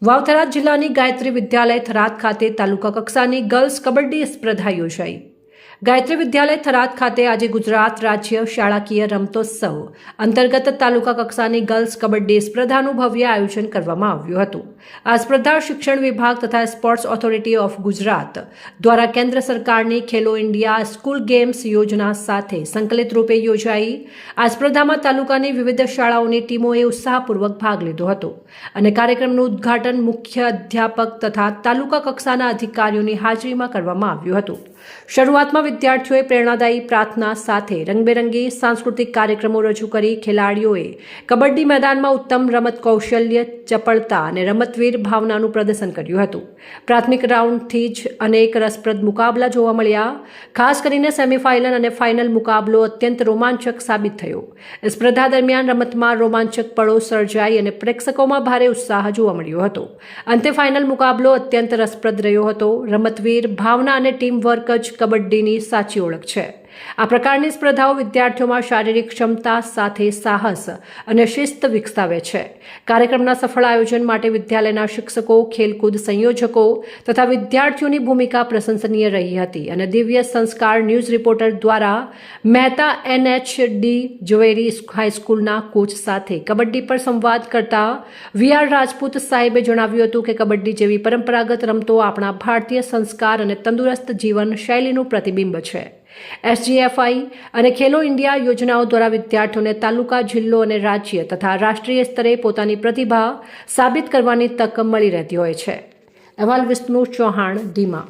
વાવ જિલ્લાની ગાયત્રી વિદ્યાલય થરાદ ખાતે તાલુકા કક્ષાની ગર્લ્સ કબડ્ડી સ્પર્ધા યોજાઈ। ગાયત્રી વિદ્યાલય થરાદ ખાતે આજે ગુજરાત રાજ્ય શાળાકીય રમતોત્સવ અંતર્ગત તાલુકા કક્ષાની ગર્લ્સ કબડ્ડી સ્પર્ધાનું ભવ્ય આયોજન કરવામાં આવ્યું હતું। આ સ્પર્ધા શિક્ષણ વિભાગ તથા સ્પોર્ટ્સ ઓથોરિટી ઓફ ગુજરાત દ્વારા કેન્દ્ર સરકારની ખેલો ઇન્ડિયા સ્કૂલ ગેમ્સ યોજના સાથે સંકલિત રૂપે યોજાઈ। આ સ્પર્ધામાં તાલુકાની વિવિધ શાળાઓની ટીમોએ ઉત્સાહપૂર્વક ભાગ લીધો હતો અને કાર્યક્રમનું ઉદ્ઘાટન મુખ્ય અધ્યાપક તથા તાલુકા કક્ષાના અધિકારીઓની હાજરીમાં કરવામાં આવ્યું હતું। શરૂઆતમાં વિદ્યાર્થીઓએ પ્રેરણાદાયી પ્રાર્થના સાથે રંગબેરંગી સાંસ્કૃતિક કાર્યક્રમો રજૂ કરી ખેલાડીઓએ કબડ્ડી મેદાનમાં ઉત્તમ રમત કૌશલ્ય, ચપળતા અને રમતવીર ભાવનાનું પ્રદર્શન કર્યું હતું। પ્રાથમિક રાઉન્ડથી જ અનેક રસપ્રદ મુકાબલા જોવા મળ્યા। ખાસ કરીને સેમીફાઇનલ અને ફાઇનલ મુકાબલો અત્યંત રોમાંચક સાબિત થયો। સ્પર્ધા દરમિયાન રમતમાં રોમાંચક પળો સર્જાઈ અને પ્રેક્ષકોમાં ભારે ઉત્સાહ જોવા મળ્યો હતો। અંતે ફાઇનલ મુકાબલો અત્યંત રસપ્રદ રહ્યો હતો। રમતવીર ભાવના અને ટીમ વર્ક જ કબડ્ડીની સાચી ઓળખ છે। આ પ્રકારની સ્પર્ધાઓ વિદ્યાર્થીઓમાં શારીરિક ક્ષમતા સાથે સાહસ અને શિસ્ત વિકસાવે છે। કાર્યક્રમના સફળ આયોજન માટે વિદ્યાલયના શિક્ષકો, ખેલકૂદ સંયોજકો તથા વિદ્યાર્થીઓની ભૂમિકા પ્રશંસનીય રહી હતી અને દિવ્ય સંસ્કાર ન્યૂઝ રિપોર્ટર દ્વારા મહેતા NHD ઝવેરી હાઈસ્કૂલના કોચ સાથે કબડ્ડી પર સંવાદ કરતા VR રાજપૂત સાહેબે જણાવ્યું હતું કે કબડ્ડી જેવી પરંપરાગત રમતો આપણા ભારતીય સંસ્કાર અને તંદુરસ્ત જીવન શૈલીનું પ્રતિબિંબ છે। SGFI અને ખેલો ઇન્ડિયા યોજનાઓ દ્વારા વિદ્યાર્થીઓને તાલુકા, જિલ્લો અને રાજ્ય તથા રાષ્ટ્રીય સ્તરે પોતાની પ્રતિભા સાબિત કરવાની તક મળી રહેતી હોય છે। અહેવાલ વિષ્ણુ ચૌહાણ, ધીમા।